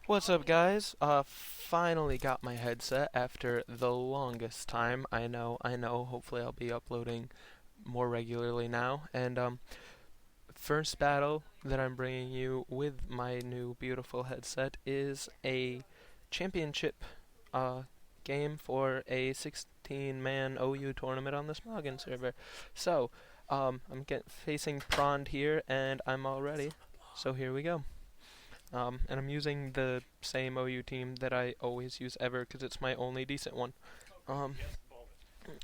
What's up, guys? Finally got my headset after the longest time. I know. Hopefully, I'll be uploading more regularly now. And first battle that I'm bringing you with my new beautiful headset is a championship uh, game for a 16-man OU tournament on the Smoggin server. So, I'm facing Prond here, and I'm all ready. So here we go. And I'm using the same OU team that I always use ever because it's my only decent one. Um,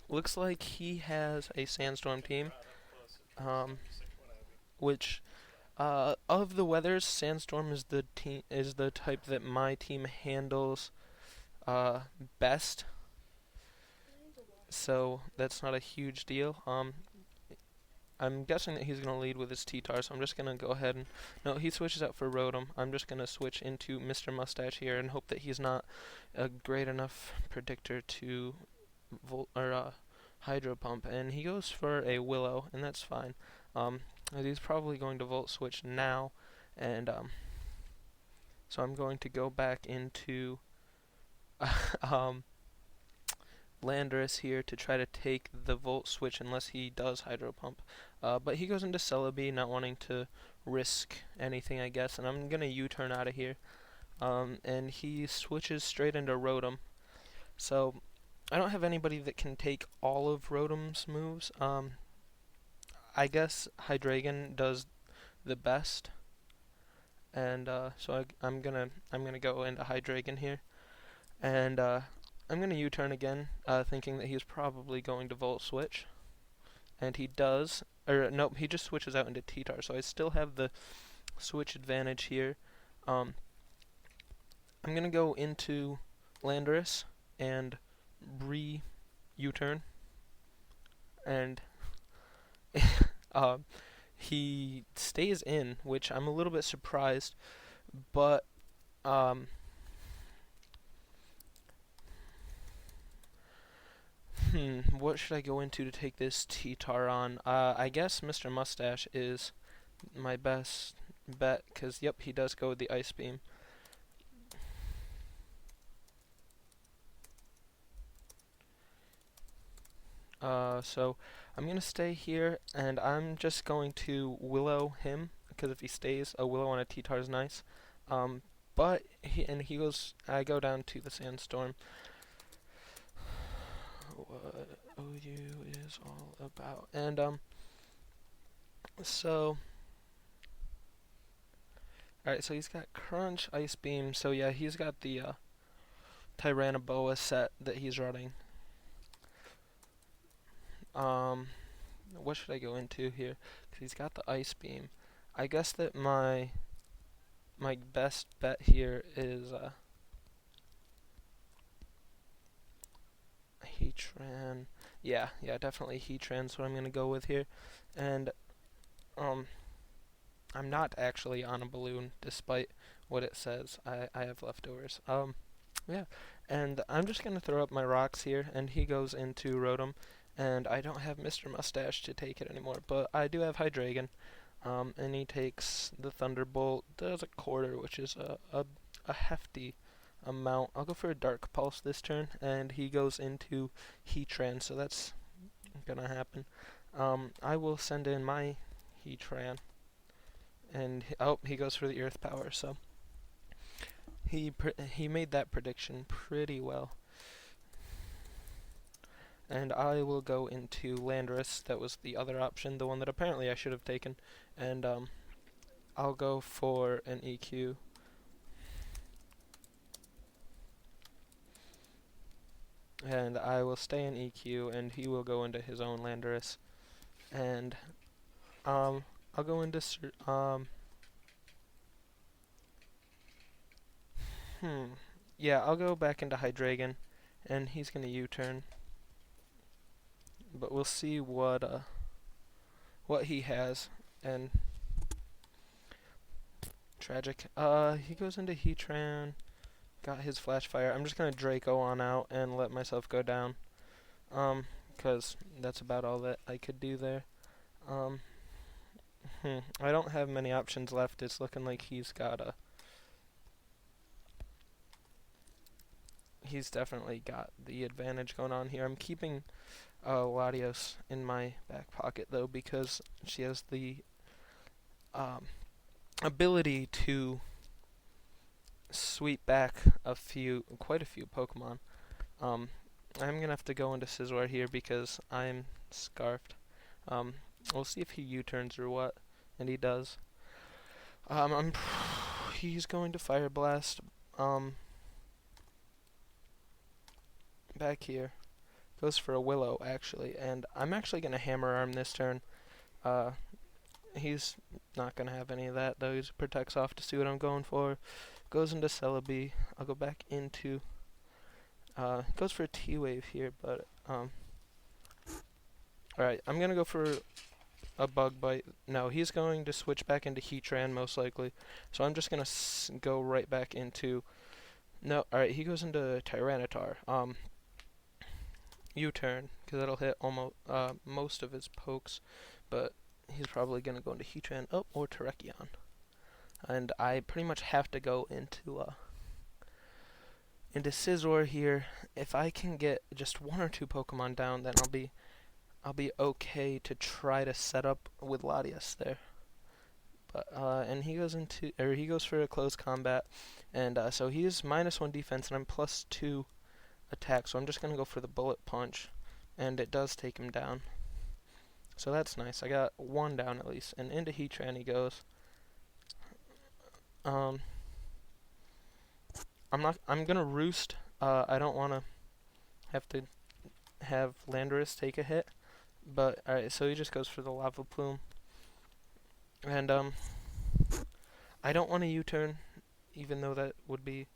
Looks like he has a Sandstorm team, um, which of the weathers, Sandstorm is the type that my team handles uh, best. So that's not a huge deal. I'm guessing that he's going to lead with his T-Tar, so I'm just going to go ahead and... No, he switches out for Rotom. I'm just going to switch into Mr. Mustache here and hope that he's not a great enough predictor to Hydro Pump. And he goes for a Willow, and that's fine. He's probably going to Volt Switch now, and so I'm going to go back into um, Landorus here to try to take the Volt Switch unless he does Hydro Pump. But he goes into Celebi, not wanting to risk anything, I guess, and I'm going to U-turn out of here. And he switches straight into Rotom. So I don't have anybody that can take all of Rotom's moves. I guess Hydreigon does the best, and so I'm gonna go into Hydreigon here, and I'm gonna U-turn again, thinking that he's probably going to Volt Switch, and he does. Or nope, he just switches out into T-Tar, so I still have the switch advantage here. I'm gonna go into Landorus and U-turn, and he stays in, which I'm a little bit surprised, but um, what should I go into to take this T-Tar on? I guess Mr. Mustache is my best bet, because, yep, he does go with the Ice Beam. So I'm going to stay here, and I'm just going to Willow him, because if he stays, a Willow on a T-Tar is nice. But, I go down to the Sandstorm. What OU is all about. And, so... Alright, so he's got Crunch, Ice Beam, so yeah, he's got the, Tyrannoboa set that he's running. What should I go into here? Because he's got the Ice Beam. I guess that my best bet here is Heatran. Yeah, definitely Heatran's what I'm gonna go with here. And I'm not actually on a balloon, despite what it says. I have leftovers. Yeah, and I'm just gonna throw up my rocks here, and he goes into Rotom, and I don't have Mr. Mustache to take it anymore, but I do have Hydreigon, and he takes the Thunderbolt, does a quarter, which is a hefty amount. I'll go for a Dark Pulse this turn, and he goes into Heatran, so that's gonna happen. I will send in my Heatran, and he goes for the Earth Power, so he made that prediction pretty well. And I will go into Landorus. That was the other option, the one that apparently I should have taken. And I'll go for an EQ. And I will stay in EQ, and he will go into his own Landorus. And I'll go into yeah, I'll go back into Hydreigon, and he's gonna U-turn. But we'll see what he has. And tragic. He goes into Heatran. Got his Flash Fire. I'm just gonna Draco on out and let myself go down. Cause that's about all that I could do there. I don't have many options left. It's looking like he's got a he's definitely got the advantage going on here. I'm keeping Latios in my back pocket though because she has the um, ability to sweep back quite a few Pokemon. Um, I'm gonna have to go into Scizor here because I'm scarfed. Um, we'll see if he U-turns or what, and he does. He's going to Fire Blast. Back here. Goes for a Willow, actually, and I'm actually going to Hammer Arm this turn. He's not going to have any of that, though. He protects off to see what I'm going for. Goes into Celebi. I'll go back into... goes for a T-Wave here, but... Alright, I'm going to go for a Bug Bite. No, he's going to switch back into Heatran, most likely. So I'm just going to go right back into... No, alright, he goes into Tyranitar. U-turn, because that'll hit almost most of his pokes, but he's probably going to go into Heatran or Terrakion. And I pretty much have to go into Scizor here. If I can get just one or two Pokemon down, then I'll be okay to try to set up with Latias there. But and he goes for a close combat, and so he is -1 defense, and I'm +2 attack, so I'm just gonna go for the Bullet Punch, and it does take him down. So that's nice. I got one down at least, and into Heatran he goes. I'm gonna Roost. I don't wanna have to have Landorus take a hit, but alright. So he just goes for the Lava Plume, and I don't want to U-turn, even though that would be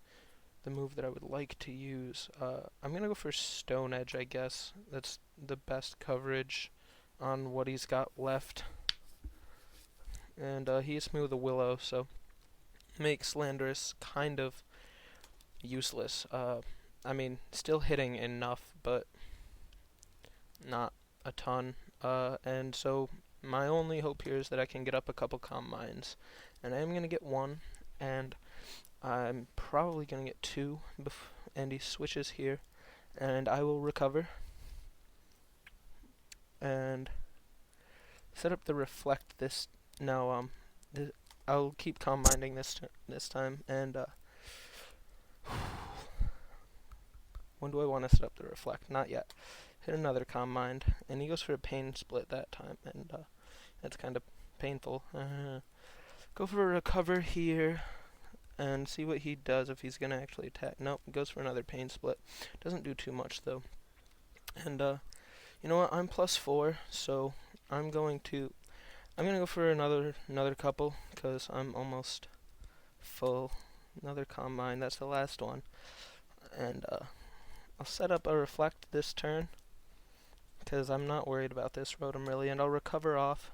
the move that I would like to use. I'm gonna go for Stone Edge, I guess. That's the best coverage on what he's got left. And he hits me with a Willow, so makes Landorus kind of useless. I mean, still hitting enough, but not a ton. And so my only hope here is that I can get up a couple Calm Minds. And I am gonna get one, and I'm probably going to get two, and he switches here, and I will recover, and set up the Reflect this, no, I'll keep Calm Minding this time, and, when do I want to set up the Reflect? Not yet. Hit another Calm Mind, and he goes for a Pain Split that time, and, that's kind of painful. Go for a Recover here, and see what he does if he's going to actually attack. Nope, goes for another Pain Split. Doesn't do too much, though. And, you know what? I'm +4, so I'm going to go for another couple, because I'm almost full. Another Calm Mind, that's the last one. And, I'll set up a Reflect this turn, because I'm not worried about this Rotom really, and I'll recover off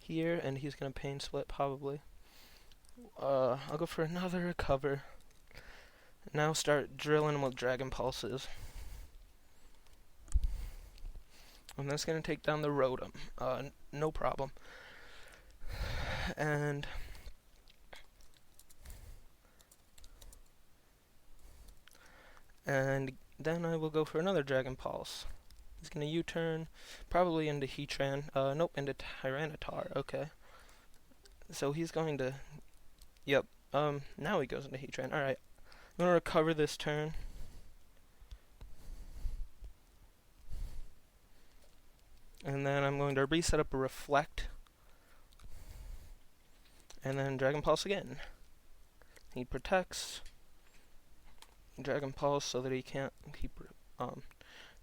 here, and he's going to Pain Split, probably. I'll go for another Recover. Now start drilling with Dragon Pulses. And that's going to take down the Rotom. No problem. And then I will go for another Dragon Pulse. He's going to U-turn, probably into Heatran. Nope, into Tyranitar. Okay. So he's going to... Yep. Now he goes into Heatran. Alright. I'm going to recover this turn. And then I'm going to reset up a Reflect. And then Dragon Pulse again. He protects. Dragon Pulse so that he can't keep... I'm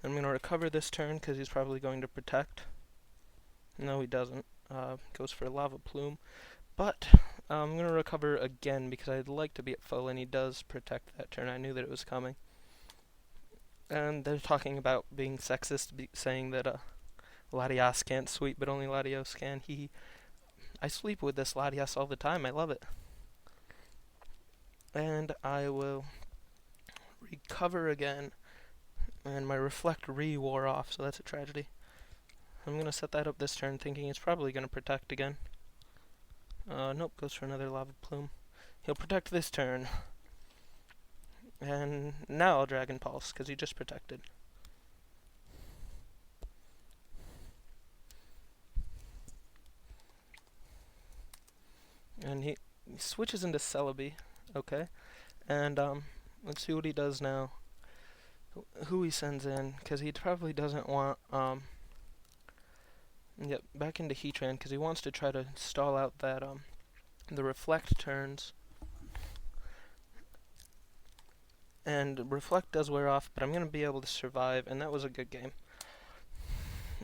going to recover this turn because he's probably going to protect. No, he doesn't. Goes for Lava Plume. But I'm going to recover again because I'd like to be at full, and he does protect that turn. I knew that it was coming. And they're talking about being sexist, saying that Latias can't sweep, but only Latios can. I sleep with this Latias all the time. I love it. And I will recover again. And my Reflect wore off, so that's a tragedy. I'm going to set that up this turn, thinking it's probably going to protect again. Nope, goes for another Lava Plume. He'll protect this turn. And now I'll Dragon Pulse, because he just protected. And he switches into Celebi. Okay. And, let's see what he does now. Who he sends in, because he probably doesn't want, yep, back into Heatran, because he wants to try to stall out that, the Reflect turns. And Reflect does wear off, but I'm going to be able to survive, and that was a good game.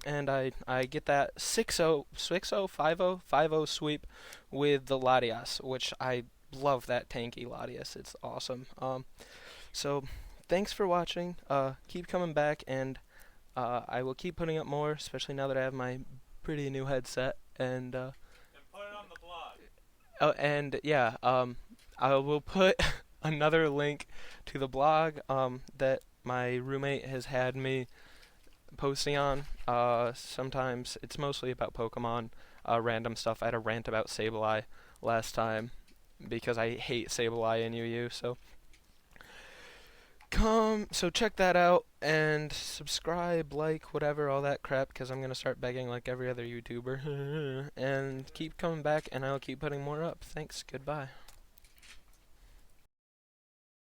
And I get that 6-0, 6-0, 5-0, 5-0 sweep with the Latias, which I love that tanky Latias. It's awesome. So thanks for watching. Keep coming back, and I will keep putting up more, especially now that I have my pretty new headset. And put it on the blog. oh, and yeah, I will put another link to the blog that my roommate has had me posting on. Sometimes it's mostly about Pokemon, random stuff. I had a rant about Sableye last time because I hate Sableye in UU. So check that out and subscribe, like, whatever, all that crap, because I'm gonna start begging like every other YouTuber. And keep coming back, and I'll keep putting more up. Thanks. Goodbye.